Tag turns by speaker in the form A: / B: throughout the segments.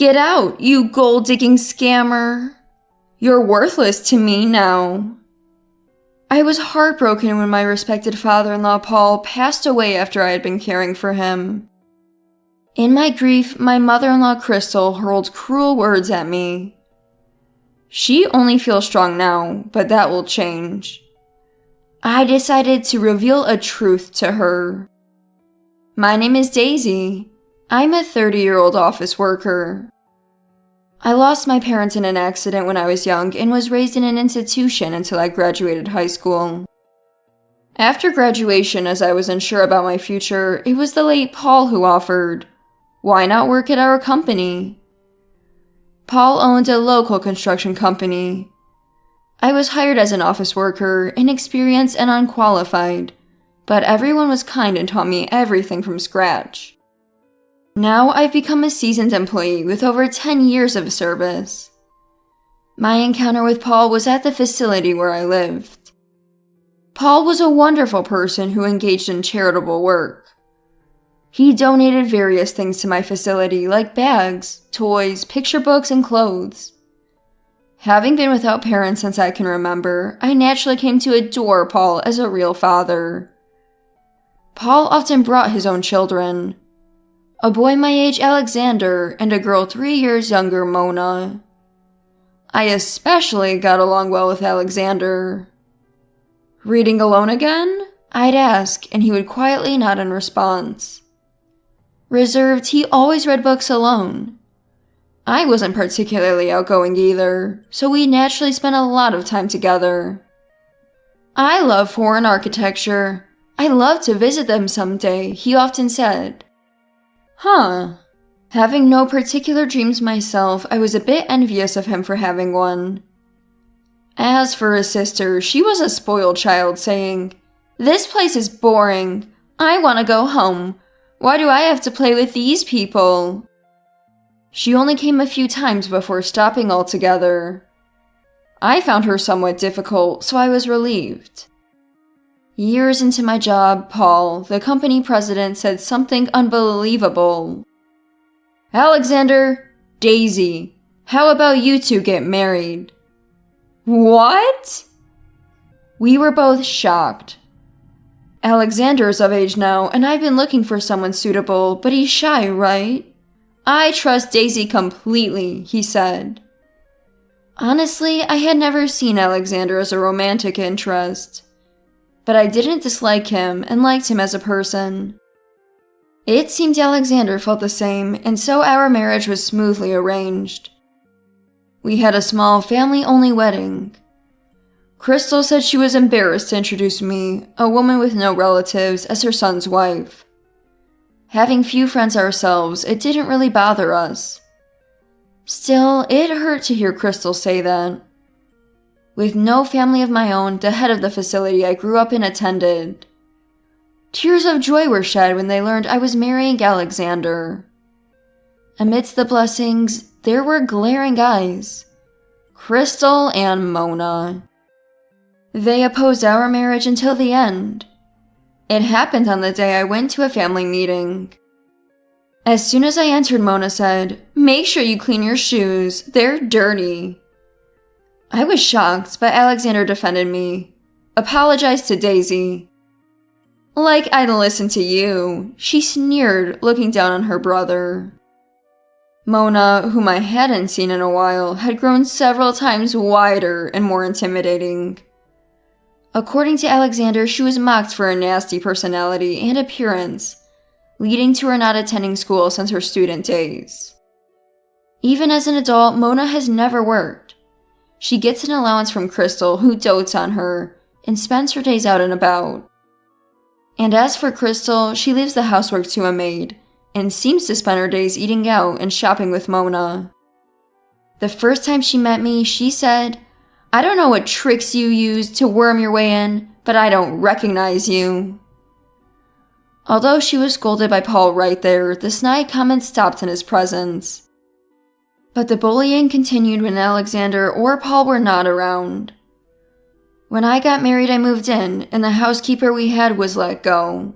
A: Get out, you gold-digging scammer. You're worthless to me now. I was heartbroken when my respected father-in-law Paul passed away after I had been caring for him. In my grief, my mother-in-law Crystal hurled cruel words at me. She only feels strong now, but that will change. I decided to reveal a truth to her. My name is Daisy. I'm a 30-year-old office worker. I lost my parents in an accident when I was young and was raised in an institution until I graduated high school. After graduation, as I was unsure about my future, it was the late Paul who offered, "Why not work at our company?" Paul owned a local construction company. I was hired as an office worker, inexperienced and unqualified, but everyone was kind and taught me everything from scratch. Now I've become a seasoned employee with over 10 years of service. My encounter with Paul was at the facility where I lived. Paul was a wonderful person who engaged in charitable work. He donated various things to my facility like bags, toys, picture books, and clothes. Having been without parents since I can remember, I naturally came to adore Paul as a real father. Paul often brought his own children. A boy my age, Alexander, and a girl 3 years younger, Mona. I especially got along well with Alexander. "Reading alone again?" I'd ask, and he would quietly nod in response. Reserved, he always read books alone. I wasn't particularly outgoing either, so we naturally spent a lot of time together. "I love foreign architecture. I'd love to visit them someday," he often said. Huh. Having no particular dreams myself, I was a bit envious of him for having one. As for his sister, she was a spoiled child, saying, "This place is boring. I want to go home. Why do I have to play with these people?" She only came a few times before stopping altogether. I found her somewhat difficult, so I was relieved. Years into my job, Paul, the company president, said something unbelievable. "Alexander, Daisy, how about you two get married?" What? We were both shocked. Alexander is of age now, and I've been looking for someone suitable, but he's shy, right? "I trust Daisy completely," he said. Honestly, I had never seen Alexander as a romantic interest. But I didn't dislike him and liked him as a person. It seemed Alexander felt the same, and so our marriage was smoothly arranged. We had a small family-only wedding. Crystal said she was embarrassed to introduce me, a woman with no relatives, as her son's wife. Having few friends ourselves, it didn't really bother us. Still, it hurt to hear Crystal say that. With no family of my own, the head of the facility I grew up in attended. Tears of joy were shed when they learned I was marrying Alexander. Amidst the blessings, there were glaring eyes. Crystal and Mona. They opposed our marriage until the end. It happened on the day I went to a family meeting. As soon as I entered, Mona said, "Make sure you clean your shoes, they're dirty." I was shocked, but Alexander defended me. "Apologize to Daisy." "Like I'd listen to you," she sneered, looking down on her brother. Mona, whom I hadn't seen in a while, had grown several times wider and more intimidating. According to Alexander, she was mocked for her nasty personality and appearance, leading to her not attending school since her student days. Even as an adult, Mona has never worked. She gets an allowance from Crystal, who dotes on her, and spends her days out and about. And as for Crystal, she leaves the housework to a maid, and seems to spend her days eating out and shopping with Mona. The first time she met me, she said, "I don't know what tricks you used to worm your way in, but I don't recognize you." Although she was scolded by Paul right there, the snide comment stopped in his presence. But the bullying continued when Alexander or Paul were not around. When I got married, I moved in, and the housekeeper we had was let go.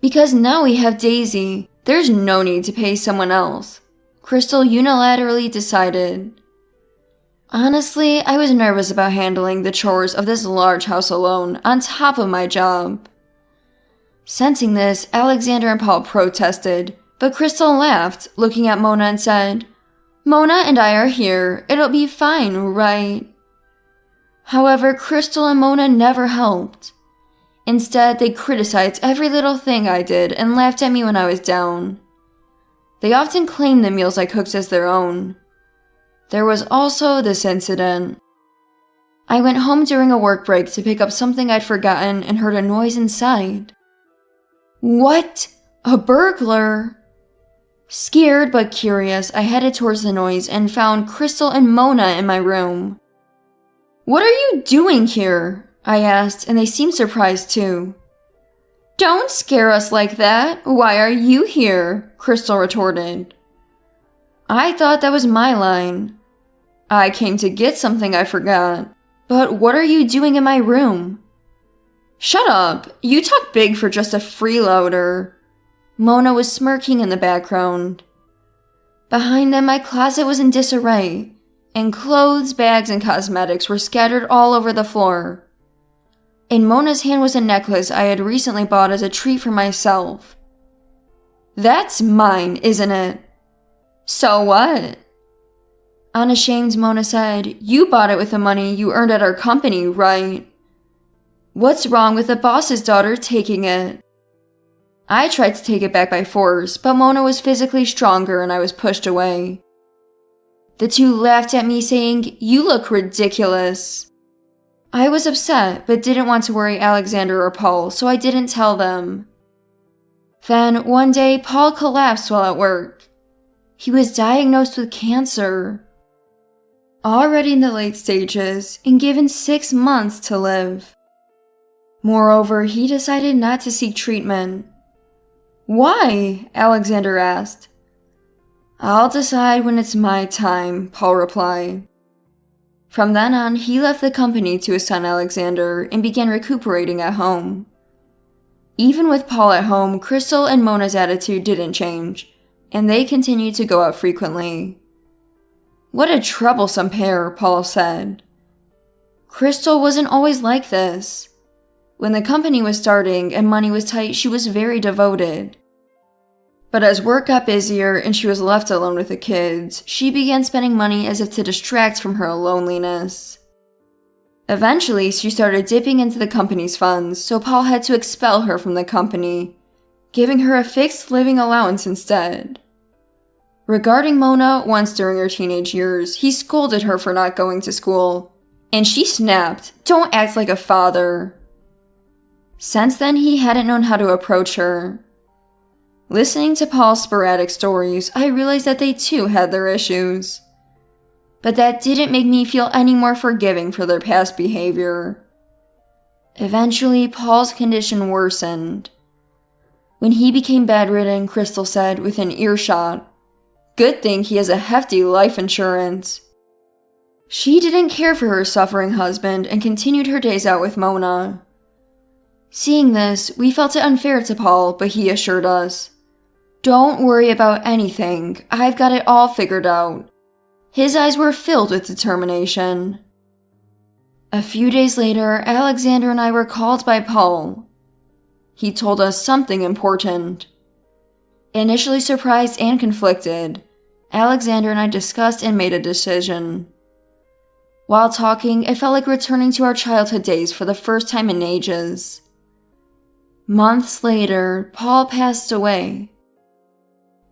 A: Because now we have Daisy, there's no need to pay someone else. Crystal unilaterally decided. Honestly, I was nervous about handling the chores of this large house alone, on top of my job. Sensing this, Alexander and Paul protested, but Crystal laughed, looking at Mona and said, "Mona and I are here. It'll be fine, right?" However, Crystal and Mona never helped. Instead, they criticized every little thing I did and laughed at me when I was down. They often claimed the meals I cooked as their own. There was also this incident. I went home during a work break to pick up something I'd forgotten and heard a noise inside. What? A burglar? Scared but curious, I headed towards the noise and found Crystal and Mona in my room. "What are you doing here?" I asked, and they seemed surprised too. "Don't scare us like that. Why are you here?" Crystal retorted. I thought that was my line. "I came to get something I forgot. But what are you doing in my room?" "Shut up! You talk big for just a freeloader." Mona was smirking in the background. Behind them, my closet was in disarray, and clothes, bags, and cosmetics were scattered all over the floor. In Mona's hand was a necklace I had recently bought as a treat for myself. "That's mine, isn't it?" "So what?" Unashamed, Mona said, "You bought it with the money you earned at our company, right? What's wrong with the boss's daughter taking it?" I tried to take it back by force, but Mona was physically stronger and I was pushed away. The two laughed at me, saying, "You look ridiculous." I was upset, but didn't want to worry Alexander or Paul, so I didn't tell them. Then, one day, Paul collapsed while at work. He was diagnosed with cancer. Already in the late stages, and given 6 months to live. Moreover, he decided not to seek treatment. "Why?" Alexander asked. "I'll decide when it's my time," Paul replied. From then on, he left the company to his son Alexander and began recuperating at home. Even with Paul at home, Crystal and Mona's attitude didn't change, and they continued to go out frequently. "What a troublesome pair," Paul said. Crystal wasn't always like this. When the company was starting and money was tight, she was very devoted. But as work got busier and she was left alone with the kids, she began spending money as if to distract from her loneliness. Eventually, she started dipping into the company's funds, so Paul had to expel her from the company, giving her a fixed living allowance instead. Regarding Mona, once during her teenage years, he scolded her for not going to school, and she snapped, "Don't act like a father." Since then, he hadn't known how to approach her. Listening to Paul's sporadic stories, I realized that they too had their issues. But that didn't make me feel any more forgiving for their past behavior. Eventually, Paul's condition worsened. When he became bedridden, Crystal said, within earshot, "Good thing he has a hefty life insurance." She didn't care for her suffering husband and continued her days out with Mona. Seeing this, we felt it unfair to Paul, but he assured us, "Don't worry about anything. I've got it all figured out." His eyes were filled with determination. A few days later, Alexander and I were called by Paul. He told us something important. Initially surprised and conflicted, Alexander and I discussed and made a decision. While talking, it felt like returning to our childhood days for the first time in ages. Months later, Paul passed away.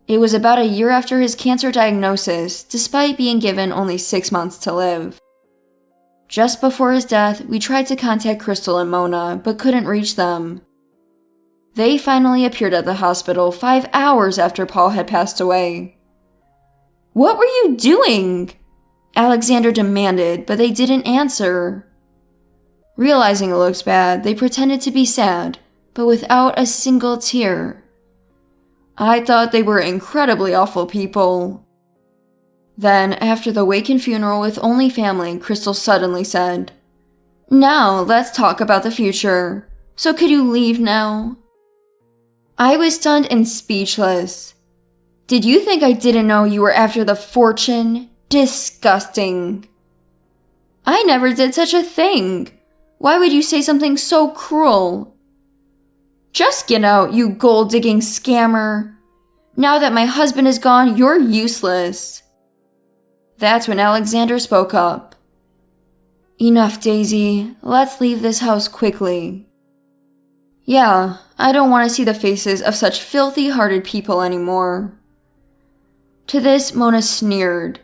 A: It was about a year after his cancer diagnosis, despite being given only 6 months to live. Just before his death, we tried to contact Crystal and Mona, but couldn't reach them. They finally appeared at the hospital 5 hours after Paul had passed away. "What were you doing?" Alexander demanded, but they didn't answer. Realizing it looked bad, they pretended to be sad, but without a single tear. I thought they were incredibly awful people. Then, after the wake and funeral with only family, Crystal suddenly said, "Now, let's talk about the future. So could you leave now?" I was stunned and speechless. Did you think I didn't know you were after the fortune? Disgusting. I never did such a thing. Why would you say something so cruel? Just get out, you gold-digging scammer. Now that my husband is gone, you're useless. That's when Alexander spoke up. Enough, Daisy. Let's leave this house quickly. Yeah, I don't want to see the faces of such filthy-hearted people anymore. To this, Mona sneered.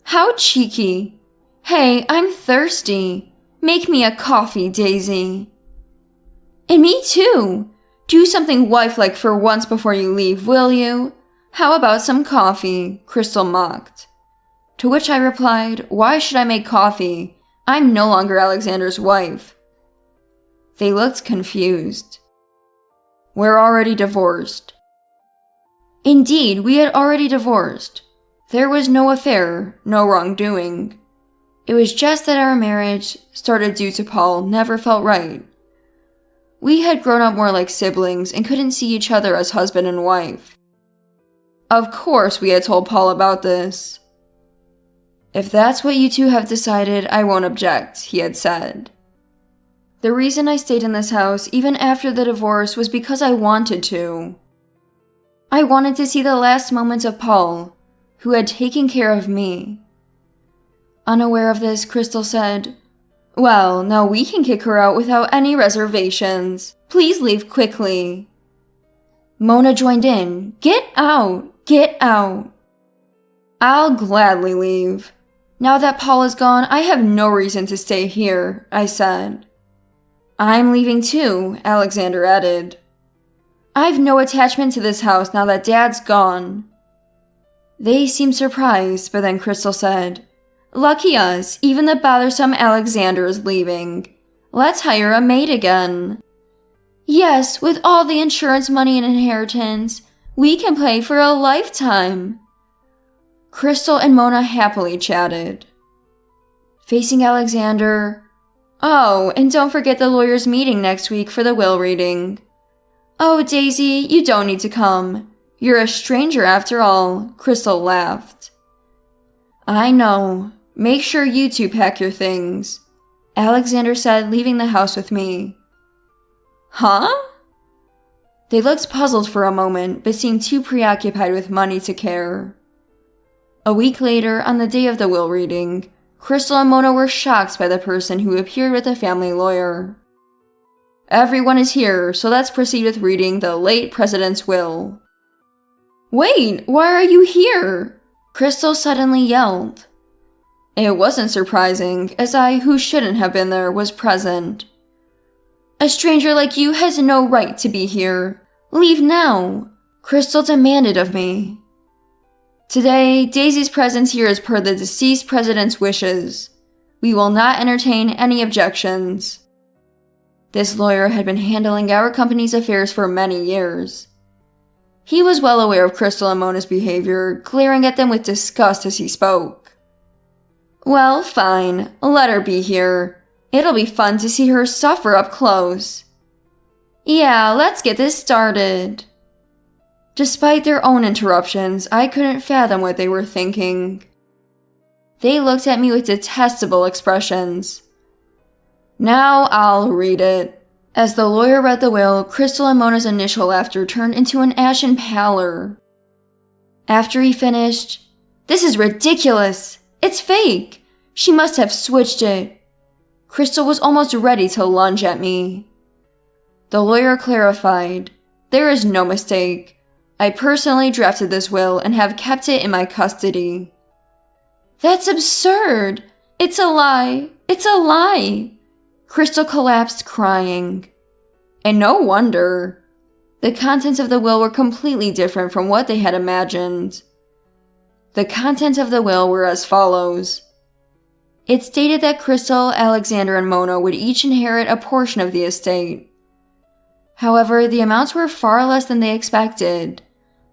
A: How cheeky. Hey, I'm thirsty. Make me a coffee, Daisy. And me too. Do something wife-like for once before you leave, will you? How about some coffee? Crystal mocked. To which I replied, why should I make coffee? I'm no longer Alexander's wife. They looked confused. We're already divorced. Indeed, we had already divorced. There was no affair, no wrongdoing. It was just that our marriage, started due to Paul, never felt right. We had grown up more like siblings and couldn't see each other as husband and wife. Of course we had told Paul about this. If that's what you two have decided, I won't object, he had said. The reason I stayed in this house even after the divorce was because I wanted to. I wanted to see the last moments of Paul, who had taken care of me. Unaware of this, Crystal said, Well, now we can kick her out without any reservations. Please leave quickly. Mona joined in. Get out! Get out! I'll gladly leave. Now that Paul is gone, I have no reason to stay here, I said. I'm leaving too, Alexander added. I've no attachment to this house now that Dad's gone. They seemed surprised, but then Crystal said, Lucky us, even the bothersome Alexander is leaving. Let's hire a maid again. Yes, with all the insurance money and inheritance, we can play for a lifetime. Crystal and Mona happily chatted. Facing Alexander, Oh, and don't forget the lawyer's meeting next week for the will reading. Oh, Daisy, you don't need to come. You're a stranger after all, Crystal laughed. I know. Make sure you two pack your things, Alexander said, leaving the house with me. Huh? They looked puzzled for a moment, but seemed too preoccupied with money to care. A week later, on the day of the will reading, Crystal and Mona were shocked by the person who appeared with the family lawyer. Everyone is here, so let's proceed with reading the late president's will. Wait, why are you here? Crystal suddenly yelled. It wasn't surprising, as I, who shouldn't have been there, was present. A stranger like you has no right to be here. Leave now, Crystal demanded of me. Today, Daisy's presence here is per the deceased president's wishes. We will not entertain any objections. This lawyer had been handling our company's affairs for many years. He was well aware of Crystal and Mona's behavior, glaring at them with disgust as he spoke. Well, fine. Let her be here. It'll be fun to see her suffer up close. Yeah, let's get this started. Despite their own interruptions, I couldn't fathom what they were thinking. They looked at me with detestable expressions. Now I'll read it. As the lawyer read the will, Crystal and Mona's initial laughter turned into an ashen pallor. After he finished, This is ridiculous! It's fake! She must have switched it. Crystal was almost ready to lunge at me. The lawyer clarified, There is no mistake. I personally drafted this will and have kept it in my custody. That's absurd! It's a lie! It's a lie! Crystal collapsed crying. And no wonder. The contents of the will were completely different from what they had imagined. The contents of the will were as follows. It stated that Crystal, Alexander, and Mona would each inherit a portion of the estate. However, the amounts were far less than they expected.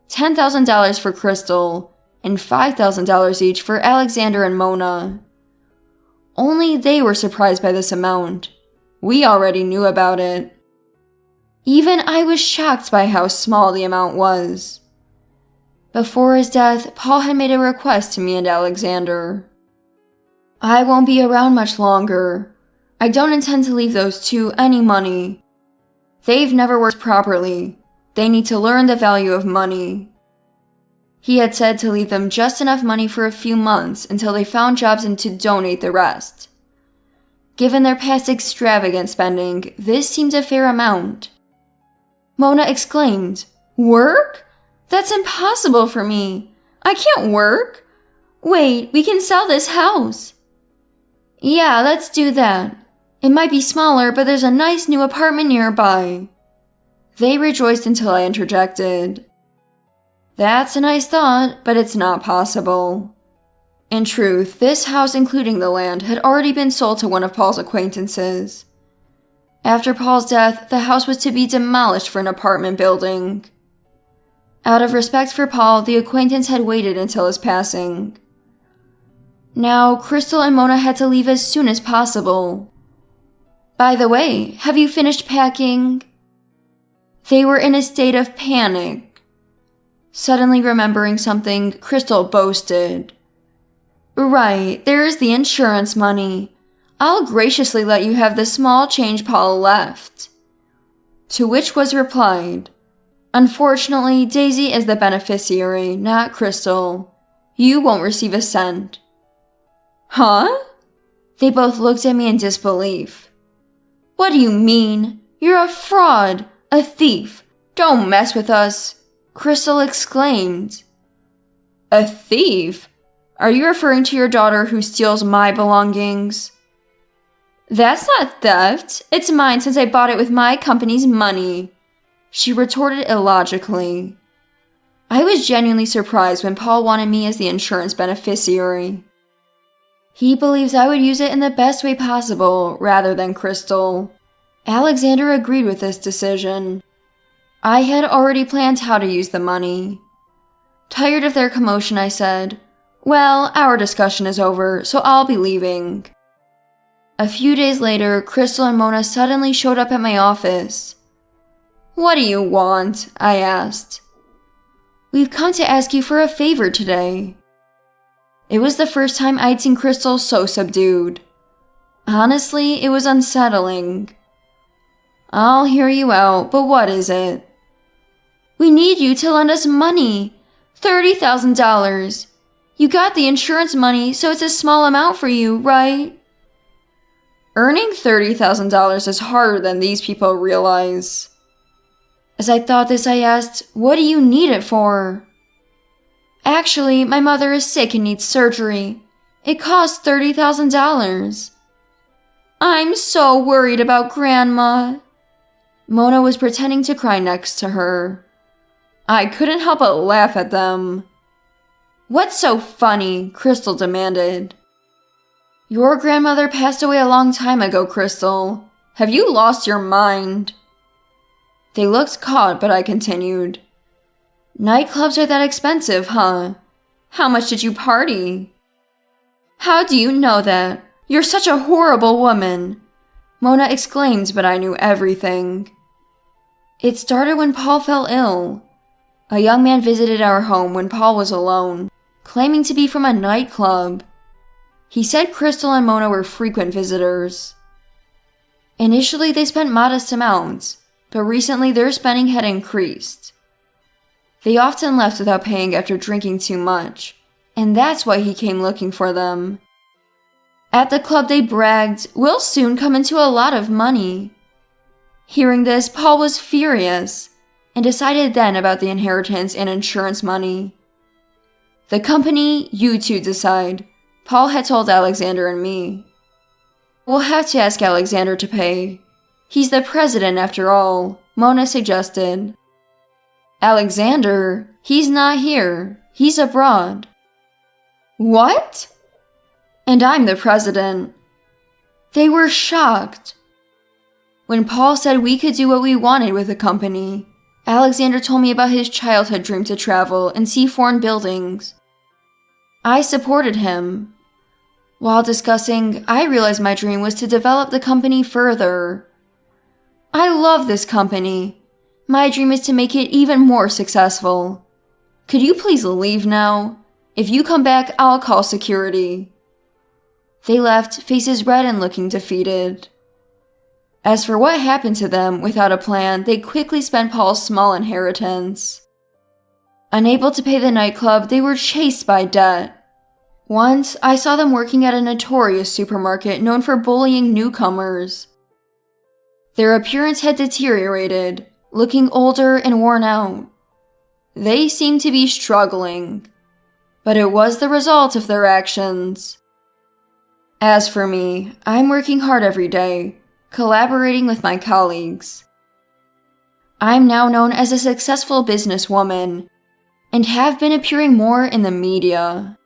A: $10,000 for Crystal, and $5,000 each for Alexander and Mona. Only they were surprised by this amount. We already knew about it. Even I was shocked by how small the amount was. Before his death, Paul had made a request to me and Alexander. I won't be around much longer. I don't intend to leave those two any money. They've never worked properly. They need to learn the value of money. He had said to leave them just enough money for a few months until they found jobs and to donate the rest. Given their past extravagant spending, this seemed a fair amount. Mona exclaimed, "Work? That's impossible for me. I can't work. Wait, we can sell this house." "Yeah, let's do that. It might be smaller, but there's a nice new apartment nearby." They rejoiced until I interjected. "That's a nice thought, but it's not possible." In truth, this house, including the land, had already been sold to one of Paul's acquaintances. After Paul's death, the house was to be demolished for an apartment building. Out of respect for Paul, the acquaintance had waited until his passing. Now, Crystal and Mona had to leave as soon as possible. "By the way, have you finished packing?" They were in a state of panic. Suddenly remembering something, Crystal boasted. "Right, there's the insurance money. I'll graciously let you have the small change Paul left." To which was replied, "Unfortunately, Daisy is the beneficiary, not Crystal. You won't receive a cent." "Huh?" They both looked at me in disbelief. "What do you mean? You're a fraud, a thief. Don't mess with us," Crystal exclaimed. "A thief? Are you referring to your daughter who steals my belongings?" "That's not theft. It's mine since I bought it with my company's money," she retorted illogically. I was genuinely surprised when Paul wanted me as the insurance beneficiary. He believes I would use it in the best way possible, rather than Crystal. Alexander agreed with this decision. I had already planned how to use the money. Tired of their commotion, I said, "Well, our discussion is over, so I'll be leaving." A few days later, Crystal and Mona suddenly showed up at my office. "What do you want?" I asked. "We've come to ask you for a favor today." It was the first time I'd seen Crystal so subdued. Honestly, it was unsettling. "I'll hear you out, but what is it?" "We need you to lend us money. $30,000. You got the insurance money, so it's a small amount for you, right?" Earning $30,000 is harder than these people realize. As I thought this, I asked, "What do you need it for?" "Actually, my mother is sick and needs surgery. It costs $30,000. "I'm so worried about Grandma." Mona was pretending to cry next to her. I couldn't help but laugh at them. "What's so funny?" Crystal demanded. "Your grandmother passed away a long time ago, Crystal. Have you lost your mind?" They looked caught, but I continued. "Nightclubs are that expensive, huh? How much did you party?" "How do you know that? You're such a horrible woman," Mona exclaimed, but I knew everything. It started when Paul fell ill. A young man visited our home when Paul was alone, claiming to be from a nightclub. He said Crystal and Mona were frequent visitors. Initially, they spent modest amounts, but recently their spending had increased. They often left without paying after drinking too much, and that's why he came looking for them. At the club, they bragged, "We'll soon come into a lot of money." Hearing this, Paul was furious, and decided then about the inheritance and insurance money. "The company, you two decide," Paul had told Alexander and me. "We'll have to ask Alexander to pay. He's the president after all," Mona suggested. "Alexander? He's not here. He's abroad." "What?" "And I'm the president." They were shocked. When Paul said we could do what we wanted with the company, Alexander told me about his childhood dream to travel and see foreign buildings. I supported him. While discussing, I realized my dream was to develop the company further. I love this company. My dream is to make it even more successful. Could you please leave now? If you come back, I'll call security." They left, faces red and looking defeated. As for what happened to them without a plan, they quickly spent Paul's small inheritance. Unable to pay the nightclub, they were chased by debt. Once, I saw them working at a notorious supermarket known for bullying newcomers. Their appearance had deteriorated, looking older and worn out. They seemed to be struggling, but it was the result of their actions. As for me, I'm working hard every day, collaborating with my colleagues. I'm now known as a successful businesswoman, and have been appearing more in the media.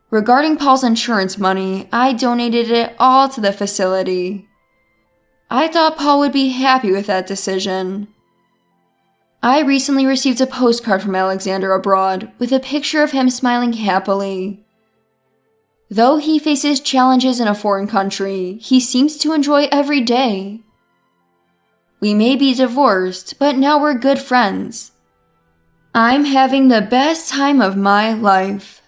A: Regarding Paul's insurance money, I donated it all to the facility. I thought Paul would be happy with that decision. I recently received a postcard from Alexander abroad with a picture of him smiling happily. Though he faces challenges in a foreign country, he seems to enjoy every day. We may be divorced, but now we're good friends. I'm having the best time of my life.